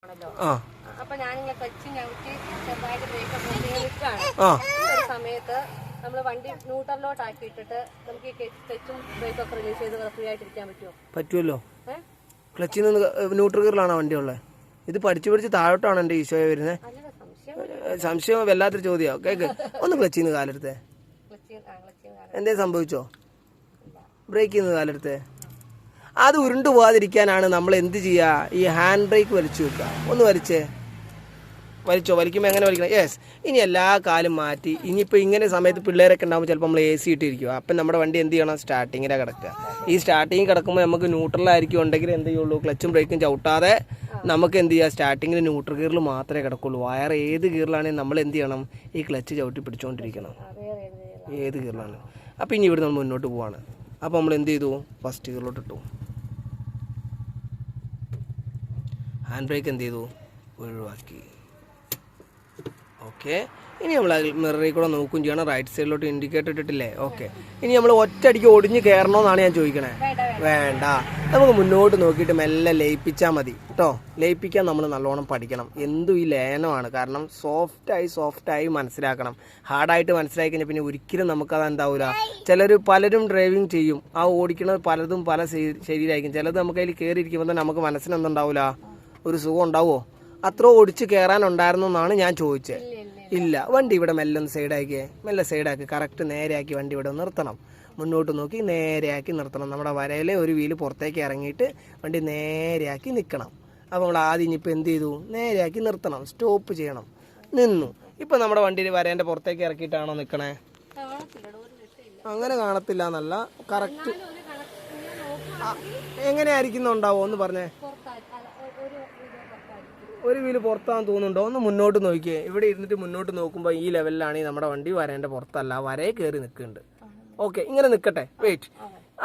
അപ്പൊ ഞാനിങ്ങനെ ക്ലച്ച് ഞവറ്റി ചെറുതായിട്ട് ബ്രേക്കൊക്കെ നിൽക്കുകയാണ്. ഒരു സമയത്ത് നമ്മൾ വണ്ടി ന്യൂട്രലിലോട്ട് ആക്കിയിട്ടിട്ട് നമുക്ക് ഈ ക്ലച്ചും ബ്രേക്കൊക്കെ റിലീസ് ചെയ്ത് ഫ്രീ ആയിട്ടിരിക്കാൻ പറ്റുമോ? പറ്റുമല്ലോ. ക്ലച്ചിൽ നിന്ന് ന്യൂട്രൽ ഗിയറിലാണോ വണ്ടി ഉള്ളത്? ഇത് പഠിച്ച് താഴോട്ടാണ് എൻ്റെ ഈശോയെ വരുന്നത്. സംശയം വല്ലാത്തൊരു ചോദ്യമാണ്. കേക്ക് ഒന്ന് ക്ലച്ചിൽ നിന്ന് കാലെടുത്തേ. എന്തേ സംഭവിച്ചോ? ബ്രേക്കിൽ നിന്ന് കാലെടുത്തേ. അത് ഉരുണ്ടു പോകാതിരിക്കാനാണ് നമ്മൾ എന്ത് ചെയ്യുക? ഈ ഹാൻഡ് ബ്രേക്ക് വലിച്ചു വെക്കുക. ഒന്ന് വലിച്ചോ. വലിക്കുമ്പോൾ എങ്ങനെ വലിക്കണം? യെസ്. ഇനി എല്ലാ കാലും മാറ്റി. ഇനിയിപ്പോൾ ഇങ്ങനെ സമയത്ത് പിള്ളേരൊക്കെ ഉണ്ടാകുമ്പോൾ ചിലപ്പോൾ നമ്മൾ AC ഇട്ടിരിക്കും. അപ്പം നമ്മുടെ വണ്ടി എന്ത് ചെയ്യണം? സ്റ്റാർട്ടിങ്ങിലാണ് കിടക്കുക. ഈ സ്റ്റാർട്ടിങ് കിടക്കുമ്പോൾ നമുക്ക് ന്യൂട്രലായിരിക്കും ഉണ്ടെങ്കിൽ എന്ത് ചെയ്യുള്ളൂ? ക്ലച്ചും ബ്രേക്കും ചവിട്ടാതെ നമുക്ക് എന്ത് ചെയ്യുക? സ്റ്റാർട്ടിങ്ങിൽ ന്യൂട്രൽ ഗിയറിൽ മാത്രമേ കിടക്കുള്ളൂ. വയർ ഏത് ഗിയറിലാണെങ്കിൽ നമ്മൾ എന്ത് ചെയ്യണം? ഈ ക്ലച്ച് ചവിട്ടി പിടിച്ചുകൊണ്ടിരിക്കണം. ഏത് ഗിയറിലാണ്. അപ്പോൾ ഇനി ഇവിടെ നമ്മൾ മുന്നോട്ട് പോവാണ്. അപ്പോൾ നമ്മൾ എന്ത് ചെയ്തു? ഫസ്റ്റ് ഗിയറിലോട്ട് ഇട്ടു. ഹാൻഡ് ബ്രേക്ക് എന്ത് ചെയ്തു? ഒഴിവാക്കി. ഓക്കെ. ഇനി നമ്മൾ മിററിൽ കൂടെ നോക്കുകയും ചെയ്യണം. റൈറ്റ് സൈഡിലോട്ട് ഇൻഡിക്കേറ്റർ ഇട്ടിട്ടില്ലേ? ഓക്കെ. ഇനി നമ്മൾ ഒറ്റയടിക്ക് ഒടിഞ്ഞ് കയറണമെന്നാണ് ഞാൻ ചോദിക്കണേ. വേണ്ട, നമുക്ക് മുന്നോട്ട് നോക്കിയിട്ട് മെല്ലെ ലയിപ്പിച്ചാൽ മതി കേട്ടോ. ലയിപ്പിക്കാൻ നമ്മൾ നല്ലോണം പഠിക്കണം. എന്തും ഈ ലയനമാണ്. കാരണം സോഫ്റ്റായി മനസ്സിലാക്കണം. ഹാർഡായിട്ട് മനസ്സിലാക്കി കഴിഞ്ഞാൽ പിന്നെ ഒരിക്കലും നമുക്കത് എന്താവില്ല. പലരും ഡ്രൈവിങ് ചെയ്യും. ആ ഓടിക്കുന്നത് പലതും പല ശരീരമായിരിക്കും. ചിലത് നമുക്ക് അതിൽ കയറിയിരിക്കുമ്പോൾ തന്നെ നമുക്ക് മനസ്സിന് എന്തുണ്ടാവില്ല, ഒരു സുഖം ഉണ്ടാവുമോ? അത്ര ഓടിച്ച് കയറാനുണ്ടായിരുന്നു എന്നാണ് ഞാൻ ചോദിച്ചത്. ഇല്ല. വണ്ടി ഇവിടെ മെല്ലെ സൈഡാക്കി കറക്റ്റ് നേരെയാക്കി വണ്ടി ഇവിടെ നിർത്തണം. മുന്നോട്ട് നോക്കി നേരെയാക്കി നിർത്തണം. നമ്മുടെ വരയിലെ ഒരു വീല് പുറത്തേക്ക് ഇറങ്ങിയിട്ട് വണ്ടി നേരെയാക്കി നിൽക്കണം. അപ്പോൾ നമ്മൾ ആദ്യം ഇനിയിപ്പോൾ എന്ത് ചെയ്തു? നേരെയാക്കി നിർത്തണം. സ്റ്റോപ്പ് ചെയ്യണം. നിന്നു. ഇപ്പം നമ്മുടെ വണ്ടിയിൽ വരേൻ്റെ പുറത്തേക്ക് ഇറക്കിയിട്ടാണോ നിൽക്കണേ? അങ്ങനെ കാണത്തില്ല എന്നല്ല, കറക്റ്റ് എങ്ങനെയായിരിക്കുന്നുണ്ടാവോ ഒന്ന് പറഞ്ഞേ. ഒരു വീല് പുറത്താന്ന് തോന്നുന്നുണ്ടോ? ഒന്ന് മുന്നോട്ട് നോക്കിയേ. ഇവിടെ ഇരുന്നിട്ട് മുന്നോട്ട് നോക്കുമ്പോൾ ഈ ലെവലിലാണെങ്കിൽ നമ്മുടെ വണ്ടി വരേൻ്റെ പുറത്തല്ല, വരയെ കയറി നിൽക്കുന്നുണ്ട്. ഓക്കെ, ഇങ്ങനെ നിൽക്കട്ടെ. വെയിറ്റ്.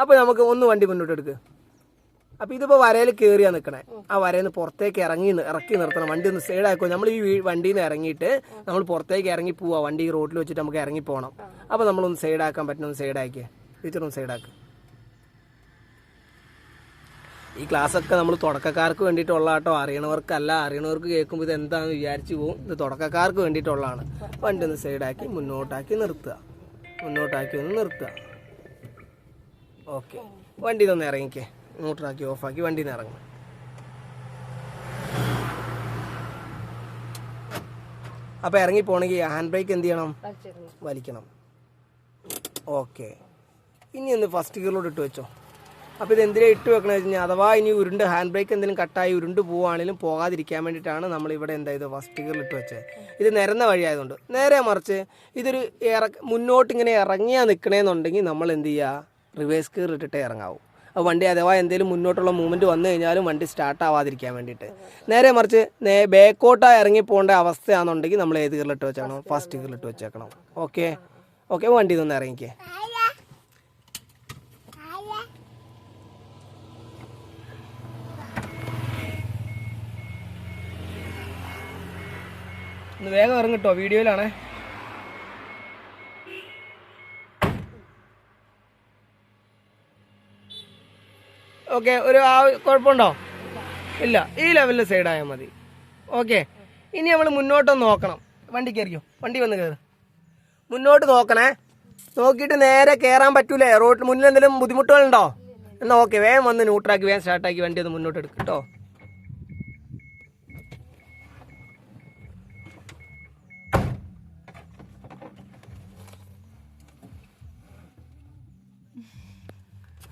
അപ്പോൾ നമുക്ക് ഒന്ന് വണ്ടി മുന്നോട്ട് എടുക്കുക. അപ്പോൾ ഇതിപ്പോൾ വരയിൽ കയറിയാണ് നിൽക്കണേ. ആ വരയിൽ നിന്ന് പുറത്തേക്ക് ഇറക്കി നിർത്തണം. വണ്ടി ഒന്ന് സൈഡാക്കുക. നമ്മൾ ഈ വണ്ടിയിൽ നിന്ന് ഇറങ്ങിയിട്ട് നമ്മൾ പുറത്തേക്ക് ഇറങ്ങി പോവുക. വണ്ടി റോഡിൽ വെച്ചിട്ട് നമുക്ക് ഇറങ്ങി പോകണം. അപ്പോൾ നമ്മളൊന്ന് സൈഡാക്കാൻ പറ്റുന്ന സൈഡാക്കിയേ. ടീച്ചറൊന്ന് സൈഡാക്കുക. ഈ ക്ലാസ്സൊക്കെ നമ്മൾ തുടക്കക്കാർക്ക് വേണ്ടിയിട്ടുള്ള കേട്ടോ, അറിയണവർക്കല്ല. അറിയണവർക്ക് കേൾക്കുമ്പോൾ ഇത് എന്താണെന്ന് വിചാരിച്ചു പോകും. ഇത് തുടക്കക്കാർക്ക് വേണ്ടിയിട്ടുള്ളതാണ്. വണ്ടി ഒന്ന് സൈഡാക്കി മുന്നോട്ടാക്കി നിർത്തുക. ഒന്ന് നിർത്തുക. ഓക്കെ. വണ്ടി ഇതൊന്ന് ഇറങ്ങിക്കേ. മോട്ടറാക്കി ഓഫാക്കി വണ്ടിയിൽ നിന്ന് ഇറങ്ങും. അപ്പോൾ ഇറങ്ങി പോകണമെങ്കിൽ ഹാൻഡ് ബ്രേക്ക് എന്ത് ചെയ്യണം? വലിക്കണം. ഓക്കെ. ഇനി ഒന്ന് ഫസ്റ്റ് ഗിയറിലോട്ട് ഇട്ട് വെച്ചോ. അപ്പോൾ ഇത് എന്തിനാ ഇട്ട് വെക്കണമെന്ന് വെച്ച് കഴിഞ്ഞാൽ അഥവാ ഇനി ഹാൻഡ് ബ്രേക്ക് എന്തെങ്കിലും കട്ടായി ഉരുണ്ട് പോവുകയാണെങ്കിലും പോകാതിരിക്കാൻ വേണ്ടിയിട്ടാണ് നമ്മൾ ഇവിടെ എന്തായത് ഫസ്റ്റ് ഗിയറിൽ ഇട്ട് വെച്ചത്. ഇത് നിരന്ന വഴിയായതുകൊണ്ട്. നേരെ മറിച്ച് ഇതൊരു മുന്നോട്ട് ഇങ്ങനെ ഇറങ്ങിയാൽ നിൽക്കണമെന്നുണ്ടെങ്കിൽ നമ്മൾ എന്ത് ചെയ്യുക? റിവേഴ്സ് ഗിയർ ഇട്ടിട്ടേ ഇറങ്ങാവൂ. അപ്പോൾ വണ്ടി അഥവാ എന്തെങ്കിലും മുന്നോട്ടുള്ള മൂവ്മെൻറ്റ് വന്നു കഴിഞ്ഞാലും വണ്ടി സ്റ്റാർട്ട് ആവാതിരിക്കാൻ വേണ്ടിയിട്ട്. നേരെ മറിച്ച് ബാക്കോട്ടായി ഇറങ്ങി പോകേണ്ട അവസ്ഥയാണെന്നുണ്ടെങ്കിൽ നമ്മൾ ഏത് ഗിയറിലിട്ട് വെച്ചാണോ? ഫസ്റ്റ് ഗിയറിലിട്ട് വെച്ചേക്കണം. ഓക്കെ. വണ്ടി ഇതൊന്ന് ഇറങ്ങിക്കേ. ഒന്ന് വേഗം ഇറങ്ങിട്ടോ, വീഡിയോയിലാണേ. ഓക്കെ. കുഴപ്പമുണ്ടോ? ഇല്ല. ഈ ലെവലിൽ സൈഡായാൽ മതി. ഓക്കെ. ഇനി നമ്മൾ മുന്നോട്ടൊന്ന് നോക്കണം. വണ്ടി കയറിക്കോ. വണ്ടി വന്ന് കയറി മുന്നോട്ട് നോക്കണേ. നോക്കിയിട്ട് നേരെ കയറാൻ പറ്റൂലേ? റോഡിൽ മുന്നിൽ എന്തെങ്കിലും ബുദ്ധിമുട്ടുകളുണ്ടോ? എന്നാൽ ഓക്കെ, വേഗം വന്ന് ന്യൂട്രാക്കി വേഗം സ്റ്റാർട്ടാക്കി വണ്ടി ഒന്ന് മുന്നോട്ട് എടുക്കും കേട്ടോ.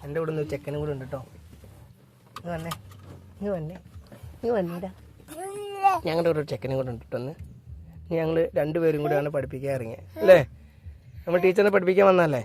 എൻ്റെ ഇവിടെ നിന്ന് ചെക്കനും കൂടെ ഉണ്ട് കേട്ടോ. വന്നേടാ. ഞങ്ങളുടെ ഇവിടെ ഒരു ചെക്കനും കൂടെ ഉണ്ട് കേട്ടോ. ഞങ്ങൾ രണ്ടുപേരും കൂടെയാണ് പഠിപ്പിക്കാൻ ഇറങ്ങിയത് അല്ലേ? നമ്മൾ ടീച്ചറിനെ പഠിപ്പിക്കാൻ വന്നല്ലേ?